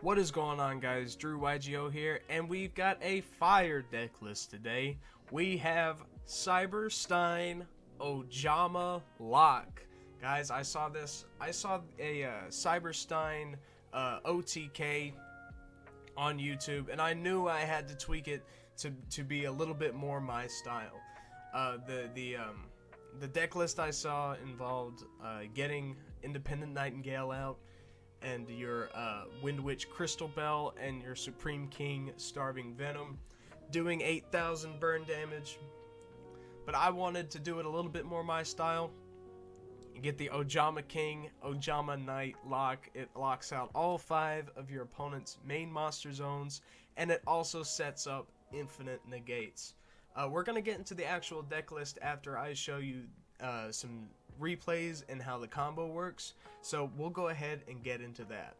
What is going on, guys? Drew YGO here, and we've got a fire deck list today. We have Cyber-Stein Ojama Lock. Guys, I saw a Cyber-Stein OTK on YouTube, and I knew I had to tweak it to be a little bit more my style. The deck list I saw involved getting Independent Nightingale out, and your Wind Witch Crystal Bell, and your Supreme King Starving Venom, doing 8,000 burn damage. But I wanted to do it a little bit more my style. You get the Ojama King, Ojama Knight lock. It locks out all 5 of your opponent's main monster zones, and it also sets up infinite negates. We're going to get into the actual deck list after I show you some replays and how the combo works, so we'll go ahead and get into that.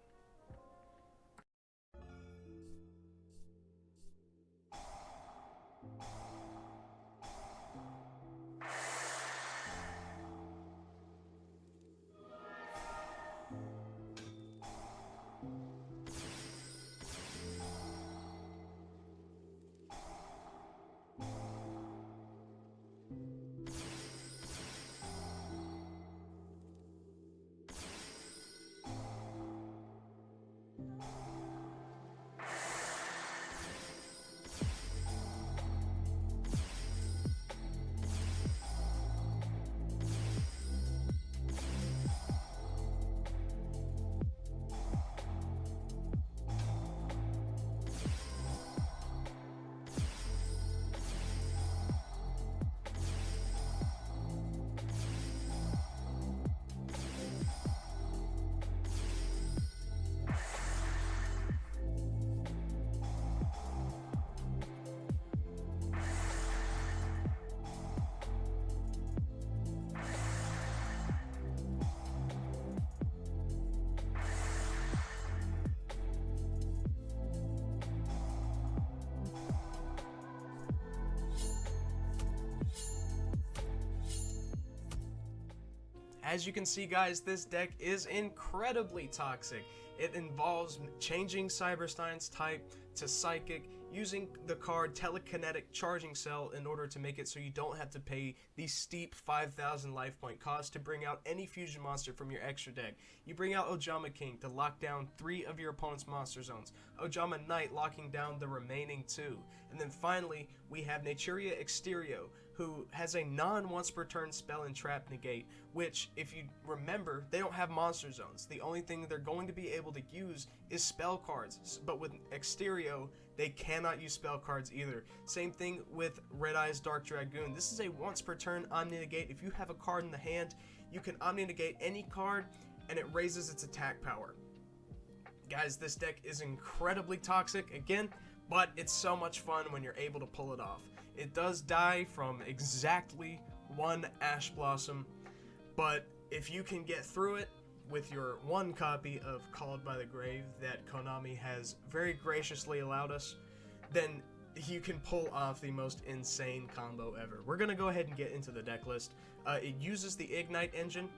As you can see, guys, this deck is incredibly toxic. It involves changing Cyber-Stein's type to Psychic, using the card Telekinetic Charging Cell in order to make it so you don't have to pay the steep 5,000 life point cost to bring out any fusion monster from your extra deck. You bring out Ojama King to lock down 3 of your opponent's monster zones, Ojama Knight locking down the remaining 2, and then finally we have Naturia Exterio, who has a non-once per turn spell and trap negate, which, if you remember, they don't have monster zones. The only thing they're going to be able to use is spell cards, but with Exterio, they cannot use spell cards either. Same thing with Red Eye's Dark Dragoon. This is a once per turn Omni Negate. If you have a card in the hand, you can Omni Negate any card, and it raises its attack power. Guys, this deck is incredibly toxic, again, but it's so much fun when you're able to pull it off. It does die from exactly 1 Ash Blossom, but if you can get through it with your 1 copy of Called by the Grave that Konami has very graciously allowed us, then you can pull off the most insane combo ever. We're going to go ahead and get into the deck list. It uses the Ignite engine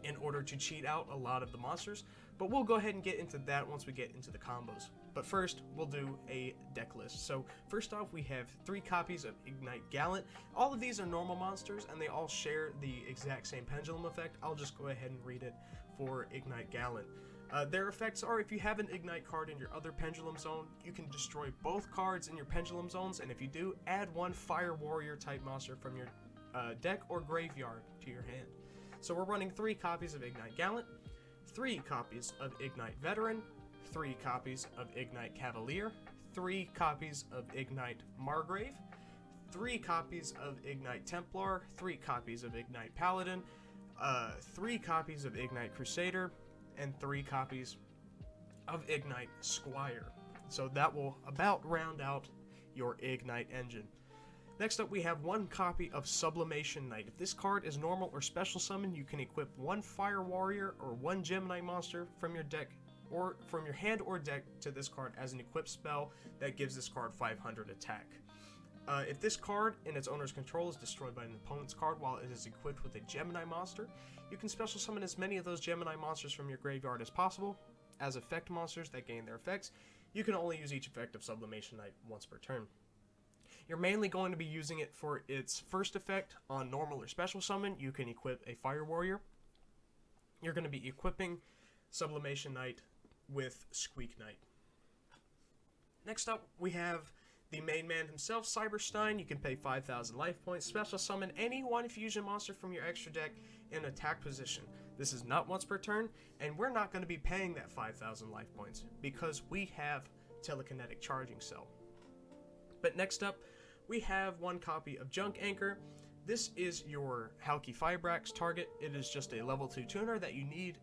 in order to cheat out a lot of the monsters, but we'll go ahead and get into that once we get into the combos. But first, we'll do a deck list. So first off, we have 3 copies of Ignite Gallant. All of these are normal monsters, and they all share the exact same pendulum effect. I'll just go ahead and read it for Ignite Gallant. Their effects are, if you have an Ignite card in your other pendulum zone, you can destroy both cards in your pendulum zones, and if you do, add 1 Fire Warrior type monster from your deck or graveyard to your hand. So we're running 3 copies of Ignite Gallant, 3 copies of Ignite Veteran, 3 copies of Ignite Cavalier, 3 copies of Ignite Margrave, 3 copies of Ignite Templar, 3 copies of Ignite Paladin, 3 copies of Ignite Crusader, and 3 copies of Ignite Squire. So that will about round out your Ignite engine. Next up, we have 1 copy of Sublimation Knight. If this card is normal or special summon, you can equip 1 Fire Warrior or 1 Gemini monster from your deck or from your hand or deck to this card as an equipped spell that gives this card 500 attack. If this card in its owner's control is destroyed by an opponent's card while it is equipped with a Gemini monster, you can special summon as many of those Gemini monsters from your graveyard as possible as effect monsters that gain their effects. You can only use each effect of Sublimation Knight once per turn. You're mainly going to be using it for its first effect on normal or special summon. You can equip a Fire Warrior. You're going to be equipping Sublimation Knight with Squeak Knight. Next up, we have the main man himself, Cyber-Stein. You can pay 5,000 life points, special summon any one fusion monster from your extra deck in attack position. This is not once per turn, and we're not going to be paying that 5,000 life points because we have Telekinetic Charging Cell. But next up, we have one copy of Junk Anchor. This is your Halki Fibrax target. It is just a level 2 tuner that you need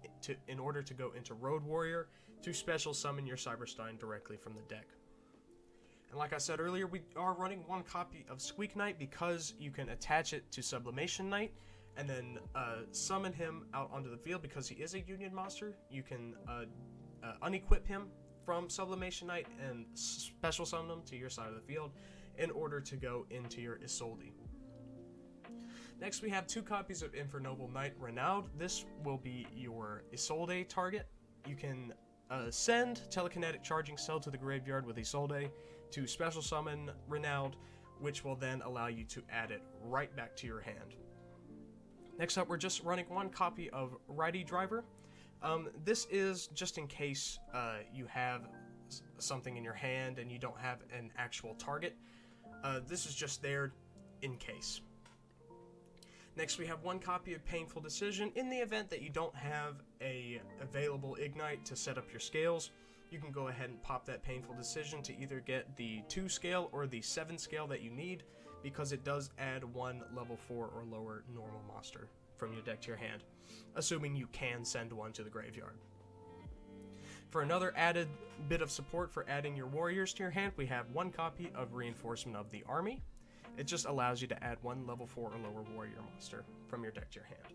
in order to go into Road Warrior to special summon your Cyber-Stein directly from the deck. And like I said earlier, we are running one copy of Squeak Knight because you can attach it to Sublimation Knight and then summon him out onto the field. Because he is a Union monster, you can unequip him from Sublimation Knight and special summon him to your side of the field in order to go into your Isolde. Next, we have two copies of Infernoble Knight Renowned. This will be your Isolde target. You can send Telekinetic Charging Cell to the graveyard with Isolde to special summon Renowned, which will then allow you to add it right back to your hand. Next up, we're just running one copy of Righty Driver. This is just in case you have something in your hand and you don't have an actual target. This is just there in case. Next, we have one copy of Painful Decision. In the event that you don't have a available Ignite to set up your scales, you can go ahead and pop that Painful Decision to either get the 2 scale or the 7 scale that you need, because it does add one level 4 or lower normal monster from your deck to your hand, assuming you can send one to the graveyard. For another added bit of support for adding your warriors to your hand, we have one copy of Reinforcement of the Army. It just allows you to add one level 4 or lower warrior monster from your deck to your hand.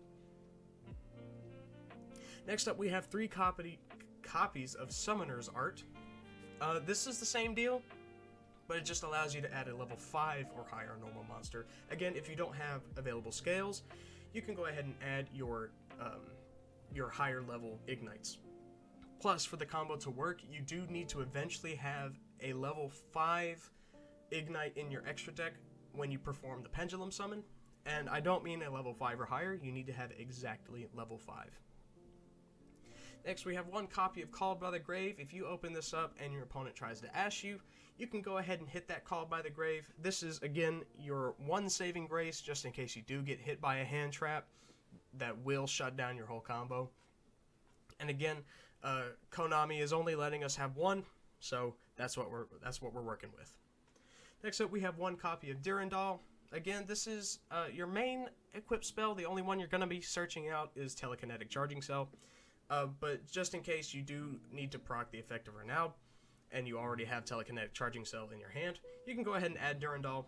Next up, we have 3 copies of Summoner's Art. This is the same deal, but it just allows you to add a level 5 or higher normal monster. Again, if you don't have available scales, you can go ahead and add your higher level Ignites. Plus, for the combo to work, you do need to eventually have a level 5 Ignite in your extra deck when you perform the Pendulum Summon, and I don't mean a level 5 or higher. You need to have exactly level 5. Next, we have one copy of Called by the Grave. If you open this up and your opponent tries to ash you, you can go ahead and hit that Called by the Grave. This is, again, your one saving grace, just in case you do get hit by a hand trap that will shut down your whole combo. And again, Konami is only letting us have one, so that's what we're working with. Next up, we have one copy of Durandal. Again, this is your main equip spell. The only one you're going to be searching out is Telekinetic Charging Cell. But just in case you do need to proc the effect of Renowned, and you already have Telekinetic Charging Cell in your hand, you can go ahead and add Durandal.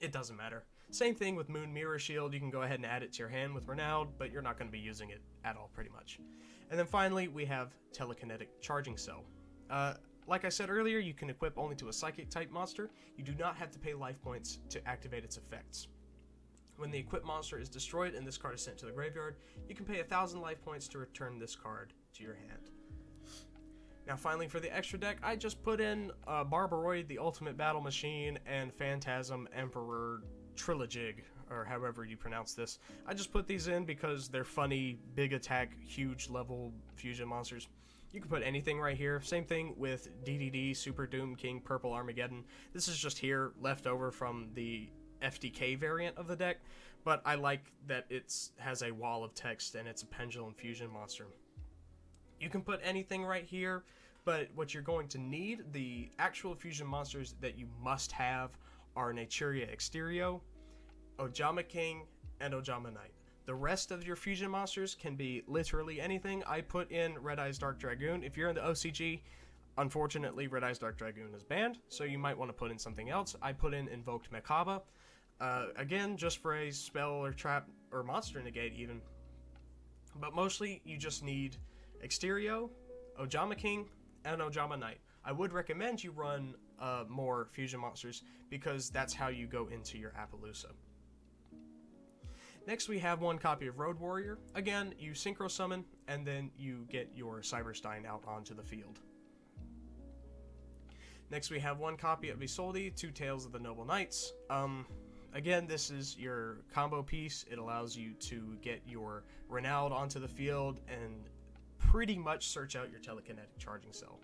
It doesn't matter. Same thing with Moon Mirror Shield. You can go ahead and add it to your hand with Renowned, but you're not going to be using it at all, pretty much. And then finally, we have Telekinetic Charging Cell. Like I said earlier, you can equip only to a Psychic-type monster. You do not have to pay life points to activate its effects. When the equipped monster is destroyed and this card is sent to the graveyard, you can pay 1,000 life points to return this card to your hand. Now finally, for the extra deck, I just put in Barbaroid, the Ultimate Battle Machine, and Phantasm Emperor Trilogig, or however you pronounce this. I just put these in because they're funny, big attack, huge level fusion monsters. You can put anything right here. Same thing with DDD, Super Doom King, Purple Armageddon. This is just here left over from the FDK variant of the deck, but I like that it has a wall of text and it's a Pendulum Fusion monster. You can put anything right here, but what you're going to need, the actual fusion monsters that you must have, are Naturia Exterio, Ojama King, and Ojama Knight. The rest of your fusion monsters can be literally anything. I put in Red Eyes Dark Dragoon. If you're in the OCG, unfortunately Red Eyes Dark Dragoon is banned, so you might want to put in something else. I put in Invoked Mekaba, again, just for a spell or trap or monster negate even. But mostly, you just need Exterio, Ojama King, and Ojama Knight. I would recommend you run more fusion monsters because that's how you go into your Appaloosa. Next, we have one copy of Road Warrior. Again, you synchro summon, and then you get your Cyber-Stein out onto the field. Next, we have one copy of Isolde, Two Tales of the Noble Knights. Again, this is your combo piece. It allows you to get your Renowned onto the field and pretty much search out your telekinetic charging cell.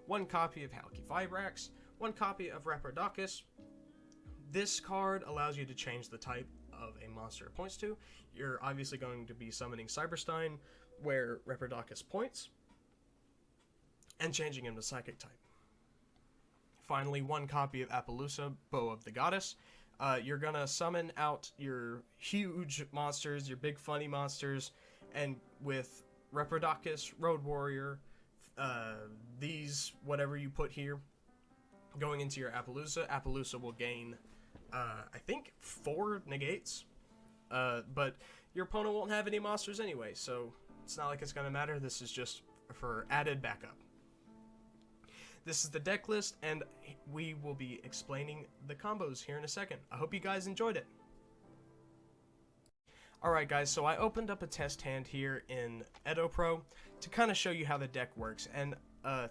One copy of Halki Fibrax, one copy of Rapidocus. This card allows you to change the type of a monster it points to. You're obviously going to be summoning Cyber-Stein where Rapidocus points and changing him to Psychic type. Finally, one copy of Appaloosa, Bow of the Goddess. You're gonna summon out your huge monsters, your big funny monsters, and with Rapidocus, Road Warrior, these, whatever you put here, going into your Appaloosa will gain, I think, 4 negates, but your opponent won't have any monsters anyway, so it's not like it's gonna matter. This is just for added backup. This is the deck list, and we will be explaining the combos here in a second. I hope you guys enjoyed it. Alright guys, so I opened up a test hand here in Edo Pro to kind of show you how the deck works, and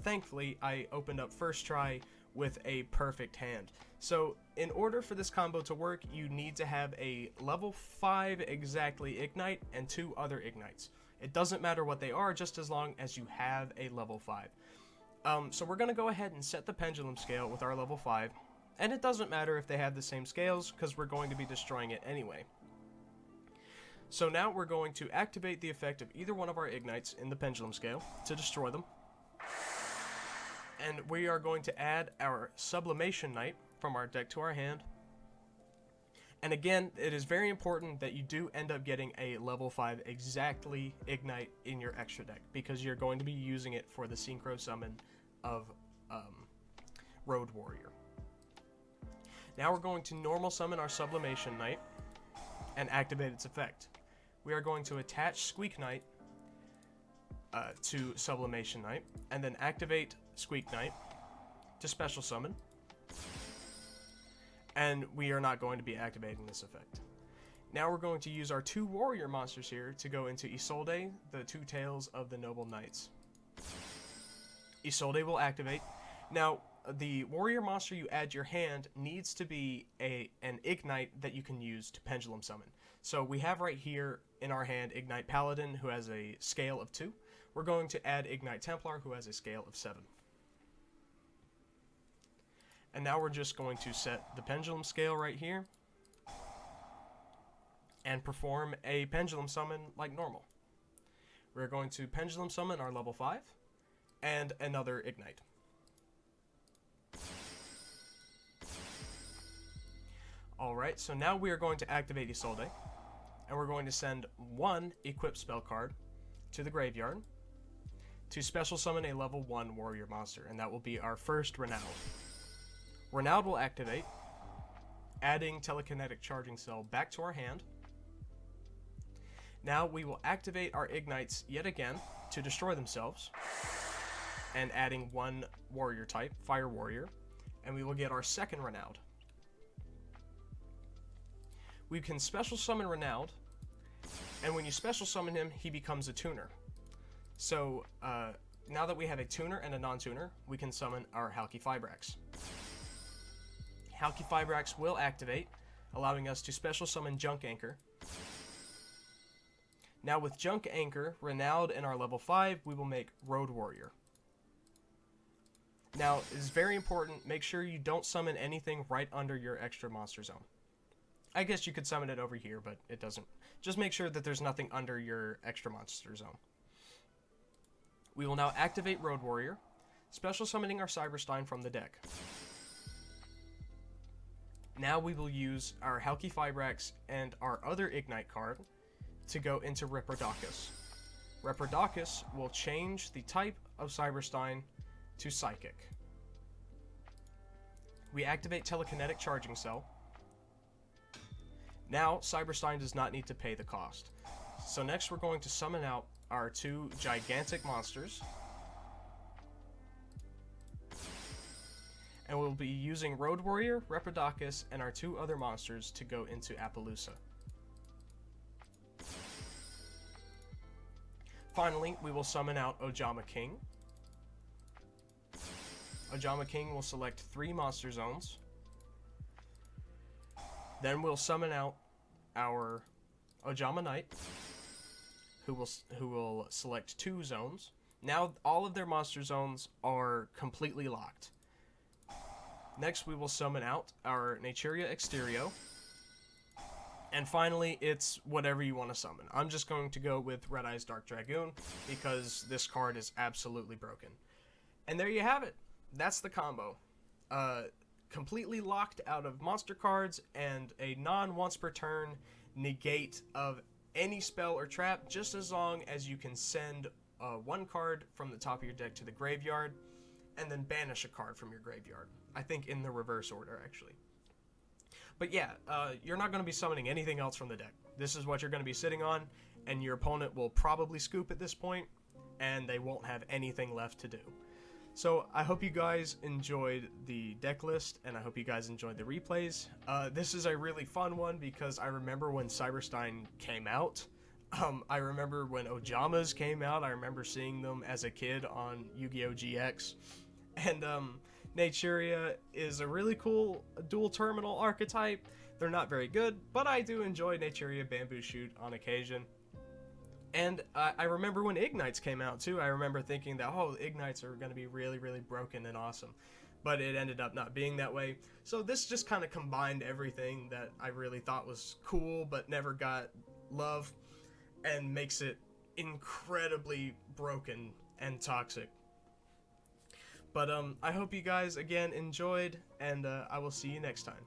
thankfully I opened up first try with a perfect hand. So in order for this combo to work, you need to have a level 5 exactly Ignite and 2 other Ignites. It doesn't matter what they are, just as long as you have a level 5. So we're going to go ahead and set the pendulum scale with our level 5, and it doesn't matter if they have the same scales, because we're going to be destroying it anyway. So now we're going to activate the effect of either one of our Ignites in the pendulum scale to destroy them. And we are going to add our Sublimation Knight from our deck to our hand. And again, it is very important that you do end up getting a level 5 exactly Ignite in your extra deck, because you're going to be using it for the synchro summon of Road Warrior. Now we're going to normal summon our Sublimation Knight and activate its effect. We are going to attach Squeak Knight to Sublimation Knight, and then activate Squeak Knight to special summon. And we are not going to be activating this effect. Now we're going to use our 2 warrior monsters here to go into Isolde, the Two Tales of the Noble Knights. Isolde will activate. Now, the warrior monster you add to your hand needs to be an Ignite that you can use to pendulum summon. So we have right here in our hand Ignite Paladin, who has a scale of 2. We're going to add Ignite Templar, who has a scale of 7. And now we're just going to set the pendulum scale right here and perform a pendulum summon like normal. We're going to pendulum summon our level 5 and another Ignite. Alright, so now we are going to activate Isolde, and we're going to send 1 equipped spell card to the graveyard to special summon a level 1 warrior monster, and that will be our first Renowned. Renowned will activate, adding telekinetic charging cell back to our hand. Now we will activate our Ignites yet again to destroy themselves, and adding 1 warrior type, Fire Warrior, and we will get our second Renowned. We can special summon Renowned, and when you special summon him, he becomes a tuner. So now that we have a tuner and a non-tuner, we can summon our Halki Fibrax. Halki Fibrax will activate, allowing us to special summon Junk Anchor. Now with Junk Anchor, Renowned, and our level 5, we will make Road Warrior. Now, it is very important, make sure you don't summon anything right under your extra monster zone. I guess you could summon it over here, but it doesn't. Just make sure that there's nothing under your extra monster zone. We will now activate Road Warrior, special summoning our Cyber-Stein from the deck. Now we will use our Halki Fibrax and our other Ignite card to go into Rapidocus. Rapidocus will change the type of Cyber-Stein to Psychic. We activate Telekinetic Charging Cell. Now, Cyber-Stein does not need to pay the cost. So next we're going to summon out our 2 gigantic monsters. And we'll be using Road Warrior, Rapidocus, and our 2 other monsters to go into Appaloosa. Finally, we will summon out Ojama King. Ojama King will select 3 monster zones. Then we'll summon out our Ojama Knight, who will select 2 zones. Now all of their monster zones are completely locked. Next, we will summon out our Naturia Exterio. And finally, it's whatever you want to summon. I'm just going to go with Red Eye's Dark Dragoon because this card is absolutely broken. And there you have it. That's the combo. Completely locked out of monster cards and a non-once per turn negate of any spell or trap, just as long as you can send 1 card from the top of your deck to the graveyard and then banish a card from your graveyard. I think in the reverse order, actually. But yeah, you're not going to be summoning anything else from the deck. This is what you're going to be sitting on, and your opponent will probably scoop at this point, and they won't have anything left to do. So I hope you guys enjoyed the deck list, and I hope you guys enjoyed the replays. This is a really fun one because I remember when Cyber-Stein came out. I remember when Ojamas came out. I remember seeing them as a kid on Yu-Gi-Oh! GX. And Naturia is a really cool dual terminal archetype. They're not very good, but I do enjoy Naturia Bamboo Shoot on occasion. And I remember when Ignites came out too. I remember thinking that, oh, Ignites are going to be really, really broken and awesome. But it ended up not being that way. So this just kind of combined everything that I really thought was cool but never got love, and makes it incredibly broken and toxic. But I hope you guys again enjoyed, and I will see you next time.